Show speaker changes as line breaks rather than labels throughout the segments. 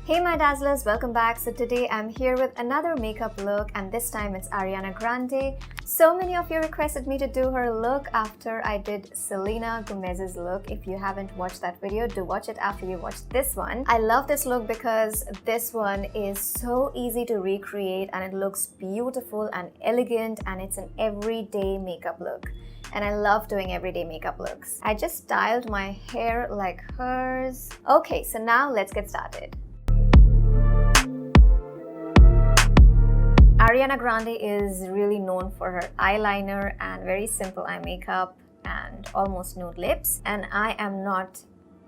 Hey my dazzlers, welcome back. So today I'm here with another makeup look and this time it's Ariana Grande. So many of you requested me to do her look after I did Selena Gomez's look. If you haven't watched that video, do watch it after you watch this one. I love this look because this one is so easy to recreate and it looks beautiful and elegant and it's an everyday makeup look. And I love doing everyday makeup looks. I just styled my hair like hers. Okay, so now let's get started. Ariana Grande is really known for her eyeliner and very simple eye makeup and almost nude lips. And I am not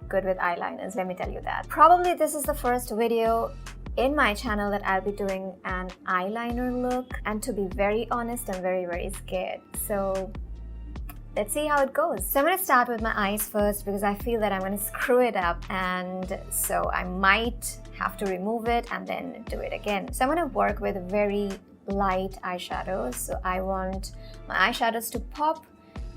good with eyeliners, let me tell you that. Probably this is the first video in my channel that I'll be doing an eyeliner look. And to be very honest, I'm very scared. So let's see how it goes. So I'm going to start with my eyes first because I feel that I'm going to screw it up and so I might have to remove it and then do it again. So I'm going to work with very light eyeshadows. So I want my eyeshadows to pop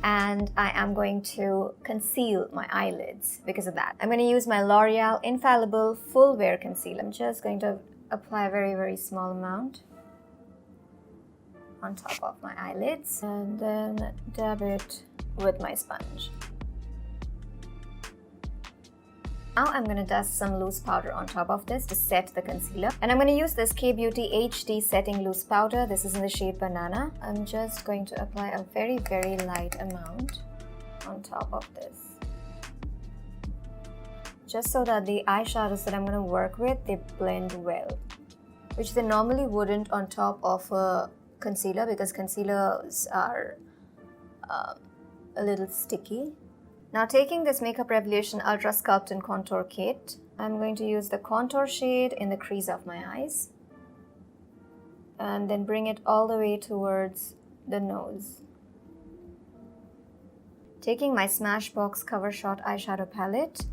and I am going to conceal my eyelids because of that. I'm going to use my L'Oreal Infallible Full Wear Concealer. I'm just going to apply a very small amount on top of my eyelids and then dab it with my sponge. Now I'm going to dust some loose powder on top of this to set the concealer. And I'm going to use this K-Beauty HD Setting Loose Powder. This is in the shade Banana. I'm just going to apply a very light amount on top of this. Just so that the eyeshadows that I'm going to work with, they blend well. Which they normally wouldn't on top of a concealer because concealers are a little sticky. Now taking this Makeup Revolution Ultra Sculpt and Contour Kit, I'm going to use the contour shade in the crease of my eyes and then bring it all the way towards the nose. Taking my Smashbox Cover Shot eyeshadow palette,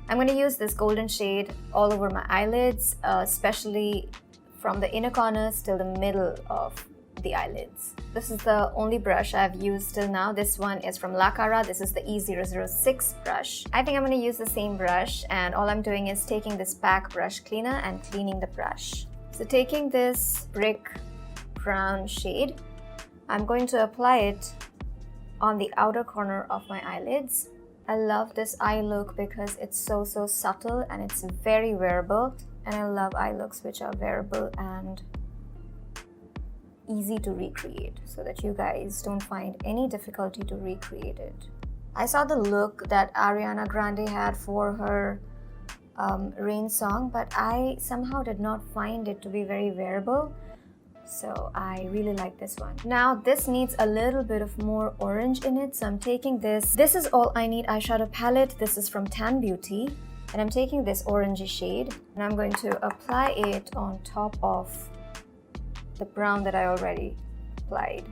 I'm going to use this golden shade all over my eyelids, especially from the inner corners till the middle of the eyelids. This is the only brush I've used till now. This one is from La Cara. This is the E006 brush. I think I'm going to use the same brush and all I'm doing is taking this pack brush cleaner and cleaning the brush. So taking this brick brown shade, I'm going to apply it on the outer corner of my eyelids. I love this eye look because it's so subtle and it's very wearable. And I love eye looks which are wearable and easy to recreate so that you guys don't find any difficulty to recreate it. I saw the look that Ariana Grande had for her Rain song, but I somehow did not find it to be very wearable. So I really like this one. Now this needs a little bit of more orange in it. So I'm taking this. This is All I Need eyeshadow palette. This is from Tan Beauty. And I'm taking this orangey shade and I'm going to apply it on top of the brown that I already applied,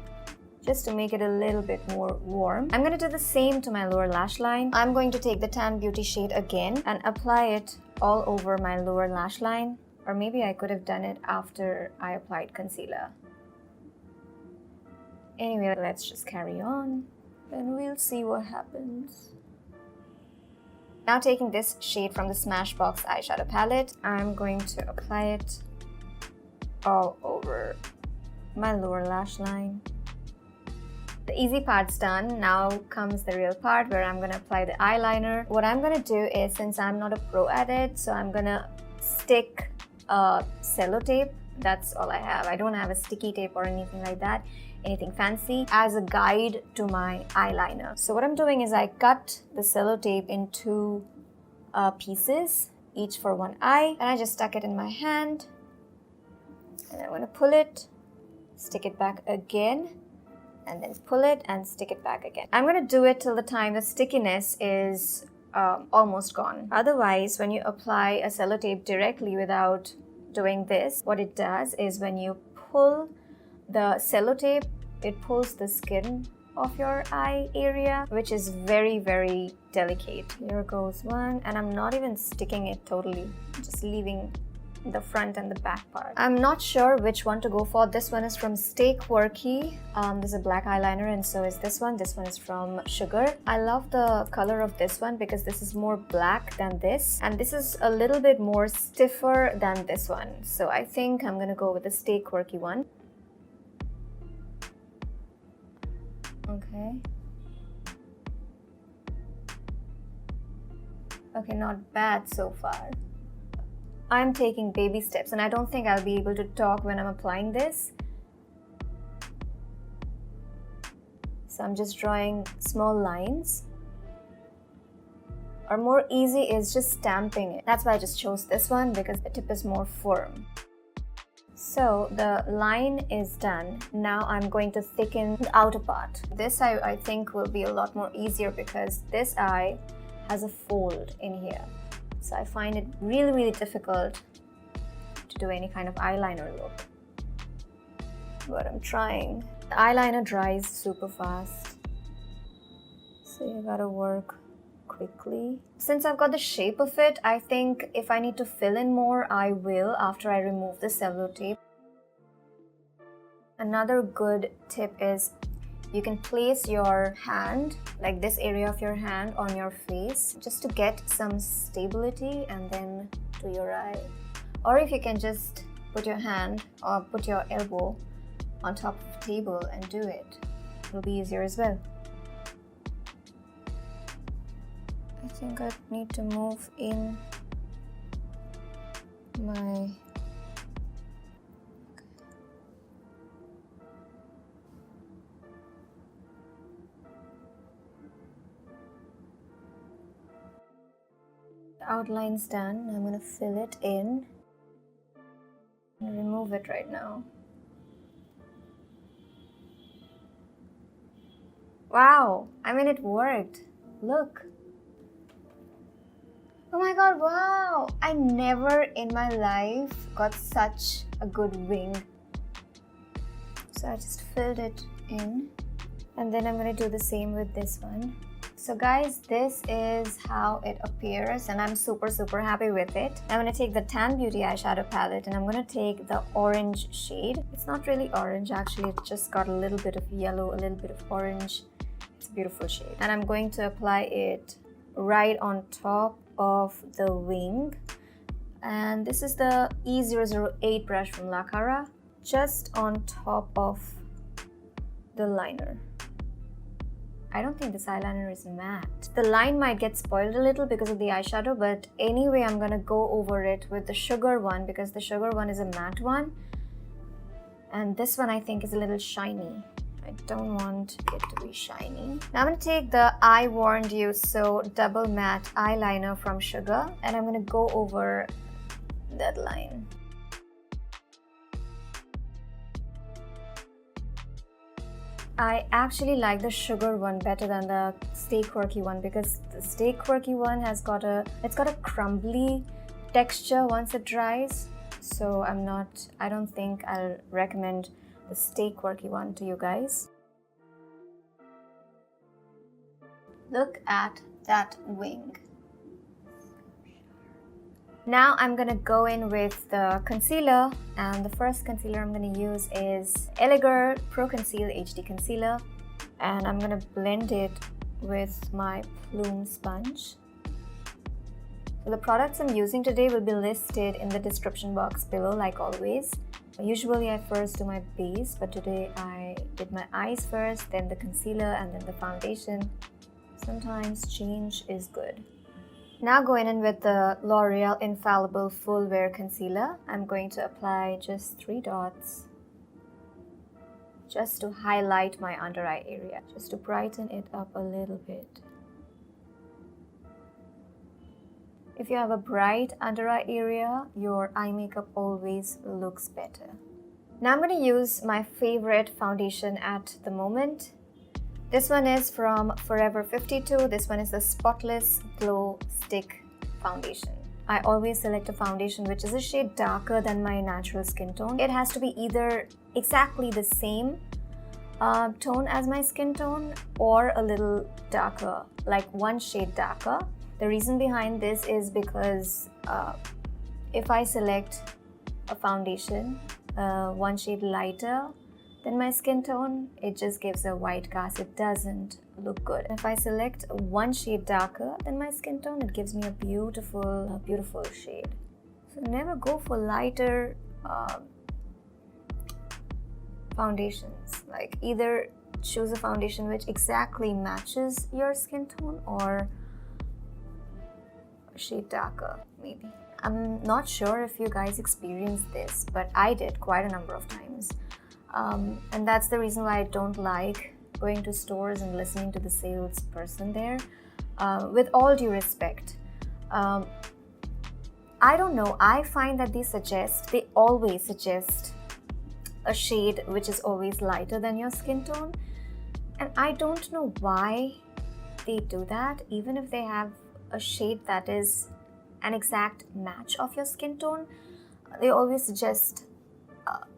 just to make it a little bit more warm. I'm going to do the same to my lower lash line. I'm going to take the Tan Beauty shade again and apply it all over my lower lash line, or maybe I could have done it after I applied concealer. Anyway, let's just carry on and we'll see what happens. Now taking this shade from the Smashbox eyeshadow palette, I'm going to apply it all over my lower lash line. The easy part's done. Now comes the real part where I'm going to apply the eyeliner. What I'm going to do is, since I'm not a pro at it, so I'm going to stick a cello tape. That's all I have. I don't have a sticky tape or anything like that, anything fancy, as a guide to my eyeliner. So what I'm doing is I cut the cello tape in two pieces, each for one eye, and I just stuck it in my hand. And I'm going to pull it, stick it back again, and then pull it and stick it back again. I'm going to do it till the time the stickiness is almost gone. Otherwise, when you apply a sellotape directly without doing this, what it does is when you pull the sellotape, it pulls the skin of your eye area, which is very delicate. Here goes one, and I'm not even sticking it totally, just leaving the front and the back part. I'm not sure which one to go for. This one is from Stay Quirky. This is a black eyeliner, and so is this one. This one is from Sugar. I love the color of this one because this is more black than this, and this is a little bit more stiffer than this one. So I think I'm gonna go with the Stay Quirky one. Okay. Okay, not bad so far. I'm taking baby steps, and I don't think I'll be able to talk when I'm applying this. So I'm just drawing small lines. Or more easy is just stamping it. That's why I just chose this one, because the tip is more firm. So the line is done. Now I'm going to thicken the outer part. This I think will be a lot more easier because this eye has a fold in here. So I find it really difficult to do any kind of eyeliner look. But I'm trying. The eyeliner dries super fast, so you gotta work quickly. Since I've got the shape of it, I think if I need to fill in more, I will after I remove the cello tape. Another good tip is you can place your hand, like this area of your hand, on your face just to get some stability and then to your eye. Or if you can just put your hand or put your elbow on top of the table and do it, it'll be easier as well. I think I need to move in my outline's done. I'm gonna fill it in and remove it right now. Wow, I mean, it worked. Look. Oh my god, wow! I never in my life got such a good wing. So I just filled it in, and then I'm gonna do the same with this one. So guys, this is how it appears, and I'm super happy with it. I'm gonna take the Tan Beauty eyeshadow palette, and I'm gonna take the orange shade. It's not really orange actually, it just got a little bit of yellow, a little bit of orange. It's a beautiful shade. And I'm going to apply it right on top of the wing. And this is the E008 brush from La Cara, just on top of the liner. I don't think this eyeliner is matte. The line might get spoiled a little because of the eyeshadow, but anyway, I'm gonna go over it with the Sugar one because the Sugar one is a matte one. And this one I think is a little shiny. I don't want it to be shiny. Now I'm gonna take the I Warned You So Double Matte Eyeliner from Sugar, and I'm gonna go over that line. I actually like the Sugar one better than the Stay Quirky one because the Stay Quirky one has got a crumbly texture once it dries. So I don't think I'll recommend the Stay Quirky one to you guys. Look at that wing. Now I'm gonna go in with the concealer, and the first concealer I'm gonna use is Elegir Pro Conceal HD Concealer, and I'm gonna blend it with my Plume sponge. So the products I'm using today will be listed in the description box below, like always. Usually I first do my base, but today I did my eyes first, then the concealer, and then the foundation. Sometimes change is good. Now going in with the L'Oreal Infallible Full Wear Concealer, I'm going to apply just 3 dots just to highlight my under eye area, just to brighten it up a little bit. If you have a bright under eye area, your eye makeup always looks better. Now I'm going to use my favorite foundation at the moment. This one is from Forever 52. This one is the Spotless Glow Stick Foundation. I always select a foundation which is a shade darker than my natural skin tone. It has to be either exactly the same tone as my skin tone or a little darker, like 1 shade darker. The reason behind this is because if I select a foundation one shade lighter than my skin tone, it just gives a white cast. It doesn't look good. If I select one shade darker than my skin tone, it gives me a beautiful, beautiful shade. So never go for lighter foundations. Like, either choose a foundation which exactly matches your skin tone or a shade darker, maybe. I'm not sure if you guys experienced this, but I did quite a number of times. And that's the reason why I don't like going to stores and listening to the salesperson there. With all due respect, I don't know, I find that they always suggest a shade which is always lighter than your skin tone. And I don't know why they do that, even if they have a shade that is an exact match of your skin tone. They always suggest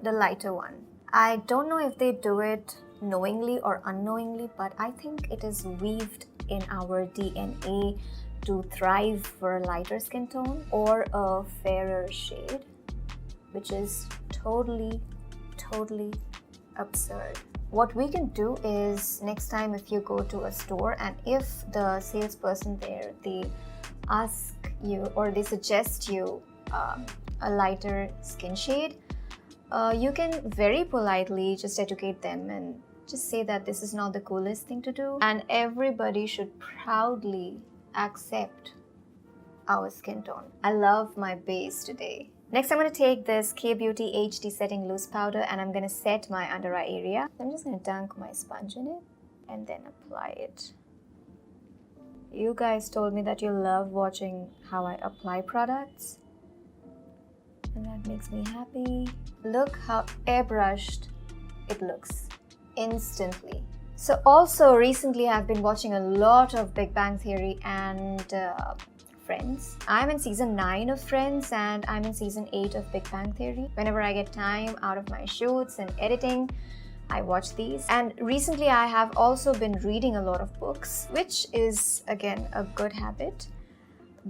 the lighter one. I don't know if they do it knowingly or unknowingly, but I think it is weaved in our DNA to thrive for a lighter skin tone or a fairer shade, which is totally absurd. What we can do is, next time if you go to a store and if the salesperson there, they ask you or they suggest you a lighter skin shade, you can very politely just educate them and just say that this is not the coolest thing to do, and everybody should proudly accept our skin tone. I love my base today. Next, I'm going to take this K-Beauty HD Setting Loose Powder and I'm going to set my under eye area. I'm just going to dunk my sponge in it and then apply it. You guys told me that you love watching how I apply products, and that makes me happy. Look how airbrushed it looks instantly. So also recently I've been watching a lot of Big Bang Theory and Friends. I'm in season 9 of Friends and I'm in season 8 of Big Bang Theory. Whenever I get time out of my shoots and editing, I watch these. And recently I have also been reading a lot of books, which is again a good habit,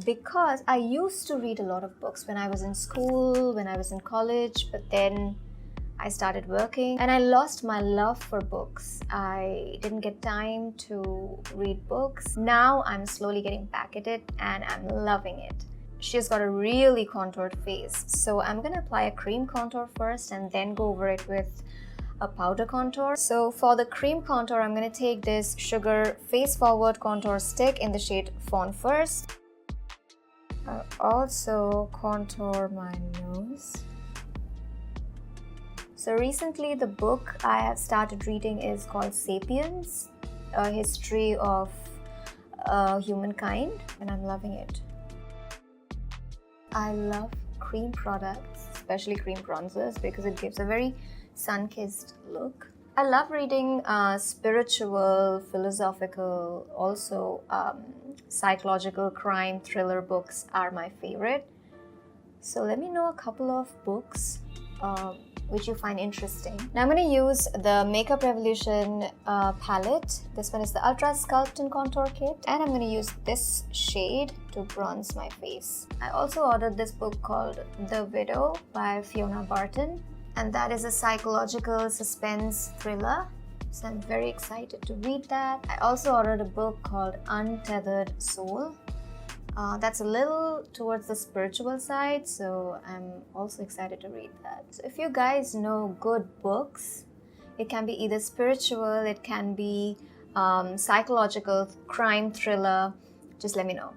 because I used to read a lot of books when I was in school, when I was in college, but then I started working and I lost my love for books. I didn't get time to read books. Now I'm slowly getting back at it and I'm loving it. She's got a really contoured face, so I'm gonna apply a cream contour first and then go over it with a powder contour. So for the cream contour, I'm gonna take this Sugar Face Forward Contour Stick in the shade Fawn first. I'll also contour my nose. So recently the book I have started reading is called Sapiens, A History of Humankind, and I'm loving it. I love cream products, especially cream bronzers, because it gives a very sun-kissed look. I love reading spiritual, philosophical, also psychological crime thriller books are my favorite. So let me know a couple of books which you find interesting. Now I'm going to use the Makeup Revolution palette. This one is the Ultra Sculpt and Contour Kit, and I'm going to use this shade to bronze my face. I also ordered this book called The Widow by Fiona Barton, and that is a psychological suspense thriller. So I'm very excited to read that. I also ordered a book called Untethered Soul. That's a little towards the spiritual side, so I'm also excited to read that. So if you guys know good books, it can be either spiritual, it can be psychological, crime thriller, just let me know.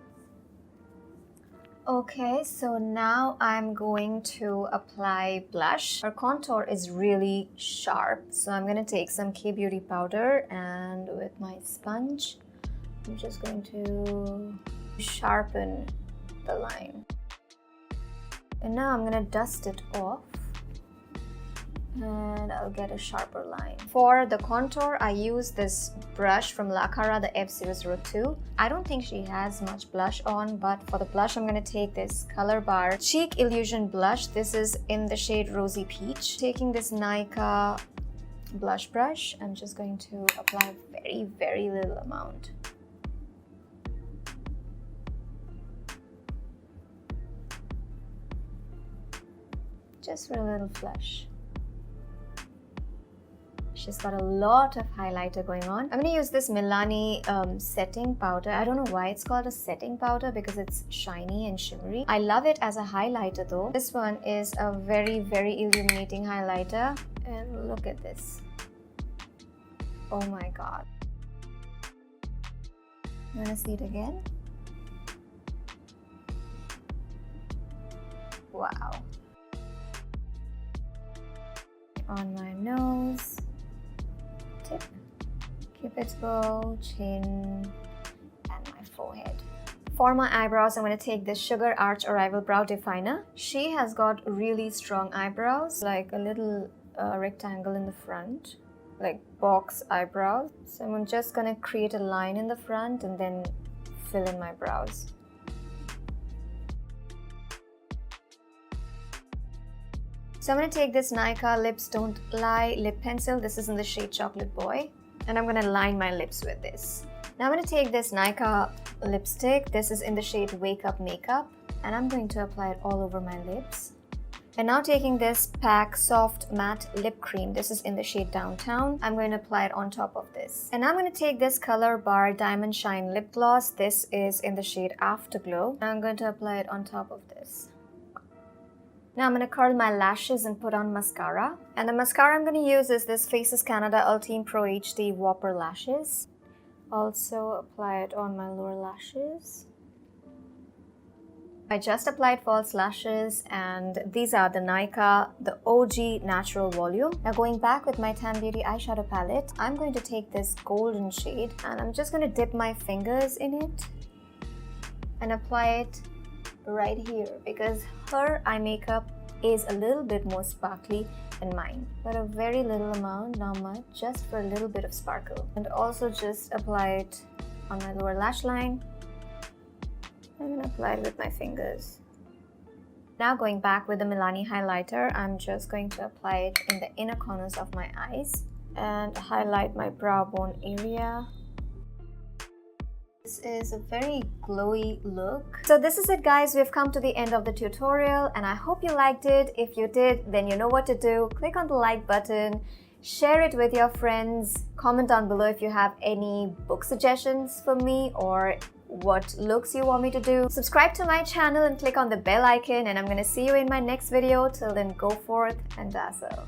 Okay, so now I'm going to apply blush. Our contour is really sharp, so I'm going to take some K-Beauty powder and with my sponge, I'm just going to sharpen the line. And now I'm going to dust it off and I'll get a sharper line. For the contour, I use this brush from La Cara, the F002. I don't think she has much blush on, but for the blush, I'm going to take this Color Bar Cheek Illusion blush. This is in the shade Rosy Peach. Taking this Nykaa blush brush, I'm just going to apply a very little amount. just for a little flush. She's got a lot of highlighter going on. I'm going to use this Milani setting powder. I don't know why it's called a setting powder because it's shiny and shimmery. I love it as a highlighter though. This one is a very, very illuminating highlighter. And look at this. Oh my god. You want to see it again? Wow. On my nose. Tip, cupid's bow, chin, and my forehead. For my eyebrows, I'm going to take this Sugar Arch Arrival Brow Definer. She has got really strong eyebrows, like a little rectangle in the front, like box eyebrows. So I'm just going to create a line in the front and then fill in my brows. So I'm going to take this Nykaa Lips Don't Lie lip pencil. This is in the shade Chocolate Boy. And I'm going to line my lips with this. Now I'm going to take this Nykaa lipstick. This is in the shade Wake Up Makeup. And I'm going to apply it all over my lips. And now taking this PAC Soft Matte Lip Cream. This is in the shade Downtown. I'm going to apply it on top of this. And I'm going to take this Color Bar Diamond Shine Lip Gloss. This is in the shade Afterglow. And I'm going to apply it on top of this. Now I'm going to curl my lashes and put on mascara. And the mascara I'm going to use is this Faces Canada Ultime Pro HD Whopper Lashes. Also apply it on my lower lashes. I just applied false lashes and these are the Nykaa, the OG Natural Volume. Now going back with my Tan Beauty eyeshadow palette, I'm going to take this golden shade and I'm just going to dip my fingers in it and apply it right here because her eye makeup is a little bit more sparkly than mine, but a very little amount, not much, just for a little bit of sparkle. And also just apply it on my lower lash line. I'm going to apply it with my fingers. Now going back with the Milani highlighter, I'm just going to apply it in the inner corners of my eyes and highlight my brow bone area. This is a very glowy look. So this is it guys, we've come to the end of the tutorial and I hope you liked it. If you did, then you know what to do. Click on the like button, share it with your friends, comment down below if you have any book suggestions for me or what looks you want me to do. Subscribe to my channel and click on the bell icon and I'm gonna see you in my next video. Till then, go forth and dazzle.